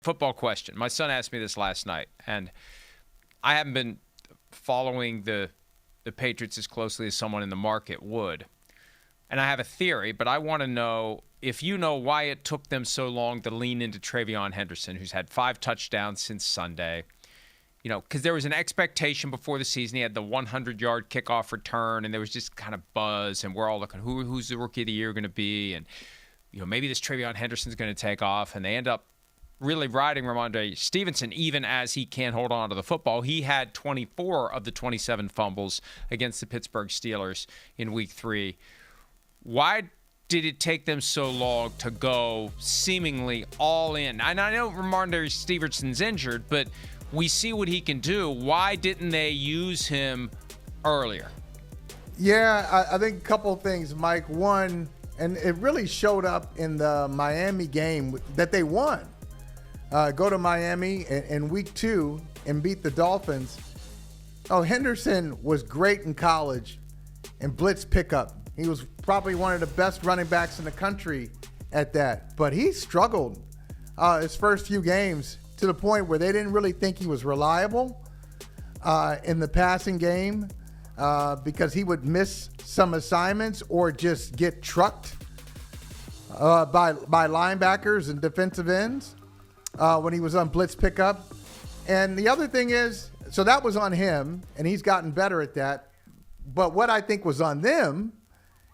football question. My son asked me this last night, and I haven't been following the Patriots as closely as someone in the market would. And I have a theory, but I want to know if you know why it took them so long to lean into TreVeyon Henderson, who's had 5 touchdowns since Sunday. You know, because there was an expectation before the season. He had the 100-yard kickoff return, and there was just kind of buzz, and we're all looking, who's the rookie of the year going to be? And, you know, maybe this TreVeyon Henderson's going to take off. And they end up really riding Ramondre Stevenson, even as he can't hold on to the football. He had 24 of the 27 fumbles against the Pittsburgh Steelers in Week 3. Why did it take them so long to go seemingly all in? And I know Ramondre Stevenson's injured, but we see what he can do. Why didn't they use him earlier? Yeah, I think a couple of things, Mike. One, and it really showed up in the Miami game that they won. Go to Miami in Week 2 and beat the Dolphins. Oh, Henderson was great in college in blitz pickup. He was probably one of the best running backs in the country at that. But he struggled his first few games to the point where they didn't really think he was reliable in the passing game because he would miss some assignments or just get trucked by linebackers and defensive ends when he was on blitz pickup. And the other thing is, so that was on him, and he's gotten better at that. But what I think was on them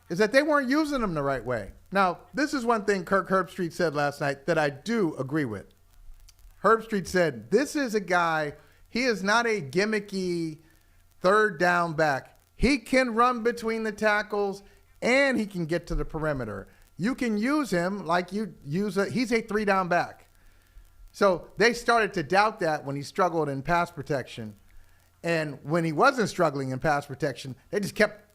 is that they weren't using him the right way. Now, this is one thing Kirk Herbstreit said last night that I do agree with. Herbstreit said, this is a guy, he is not a gimmicky third down back. He can run between the tackles, and he can get to the perimeter. You can use him like you use he's a 3-down back. So they started to doubt that when he struggled in pass protection. And when he wasn't struggling in pass protection, they just kept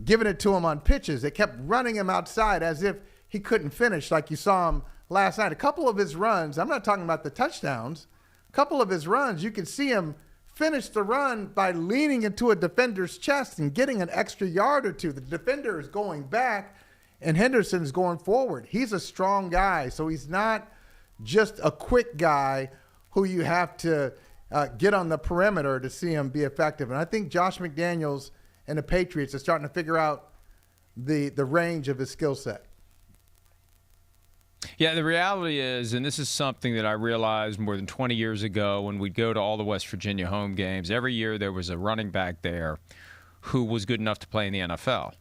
giving it to him on pitches. They kept running him outside as if he couldn't finish, like you saw him last night. A couple of his runs, I'm not talking about the touchdowns, a couple of his runs, you could see him finish the run by leaning into a defender's chest and getting an extra yard or two. The defender is going back, and Henderson is going forward. He's a strong guy, so he's not just a quick guy who you have to get on the perimeter to see him be effective. And I think Josh McDaniels and the Patriots are starting to figure out the range of his skill set. Yeah, the reality is, and this is something that I realized more than 20 years ago when we'd go to all the West Virginia home games, every year there was a running back there who was good enough to play in the NFL.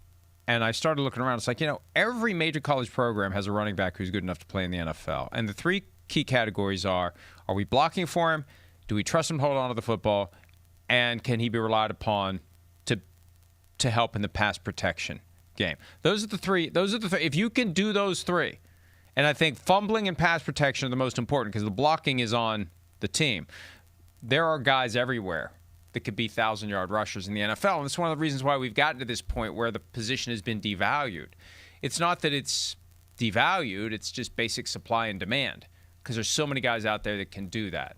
And I started looking around. It's like, every major college program has a running back who's good enough to play in the NFL. And the 3 key categories are we blocking for him? Do we trust him to hold on to the football? And can he be relied upon to help in the pass protection game? Those are the three. If you can do those 3, and I think fumbling and pass protection are the most important because the blocking is on the team. There are guys everywhere that could be 1,000-yard rushers in the NFL, and it's one of the reasons why we've gotten to this point where the position has been devalued. It's not that it's devalued, it's just basic supply and demand because there's so many guys out there that can do that.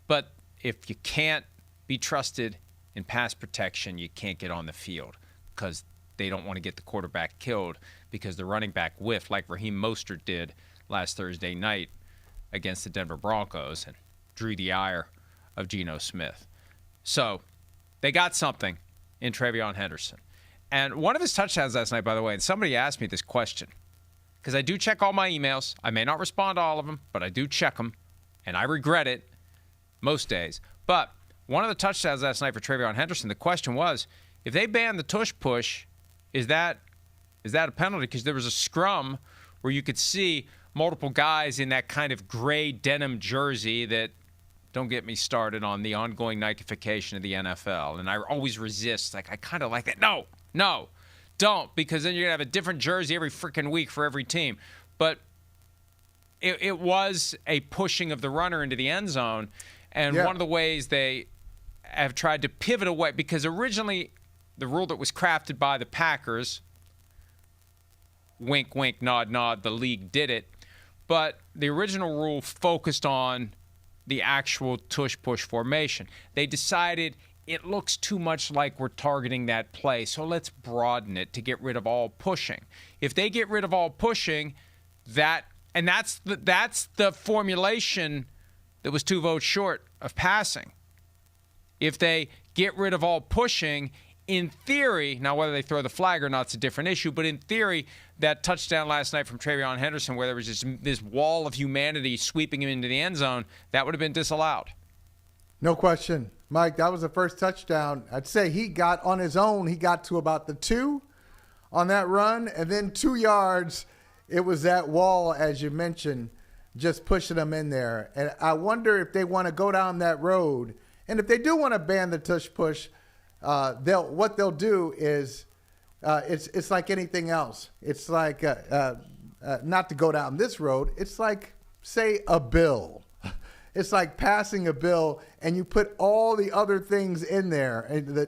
But if you can't be trusted in pass protection, you can't get on the field because they don't want to get the quarterback killed because the running back whiffed like Raheem Mostert did last Thursday night against the Denver Broncos and drew the ire of Geno Smith. So they got something in TreVeyon Henderson. And one of his touchdowns last night, by the way, and somebody asked me this question because I do check all my emails. I may not respond to all of them, but I do check them, and I regret it most days. But one of the touchdowns last night for TreVeyon Henderson, the question was, if they ban the tush push, is that a penalty? Because there was a scrum where you could see multiple guys in that kind of gray denim jersey that, don't get me started on the ongoing Nike-fication of the NFL. And I always resist. I kind of like that. No, don't, because then you're going to have a different jersey every freaking week for every team. But it was a pushing of the runner into the end zone. And one of the ways they have tried to pivot away, because originally the rule that was crafted by the Packers, wink, wink, nod, nod, the league did it. But the original rule focused on the actual tush-push formation. They decided it looks too much like we're targeting that play, so let's broaden it to get rid of all pushing. If they get rid of all pushing, that's the formulation that was 2 votes short of passing. If they get rid of all pushing, in theory, now whether they throw the flag or not is a different issue, but in theory, that touchdown last night from TreVeyon Henderson where there was just this wall of humanity sweeping him into the end zone, that would have been disallowed. No question. Mike, that was the first touchdown. I'd say he got on his own. He got to about the 2 on that run, and then 2 yards, it was that wall, as you mentioned, just pushing them in there. And I wonder if they want to go down that road. And if they do want to ban the tush push, what they'll do is it's like anything else. It's like not to go down this road. It's like, say, a bill. It's like passing a bill, and you put all the other things in there, and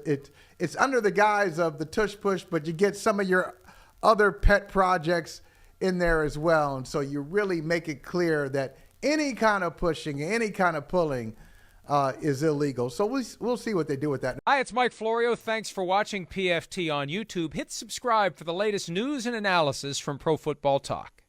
it's under the guise of the tush push, but you get some of your other pet projects in there as well. And so you really make it clear that any kind of pushing, any kind of pulling is illegal. So we'll see what they do with that. Hi, it's Mike Florio. Thanks for watching PFT on YouTube. Hit subscribe for the latest news and analysis from Pro Football Talk.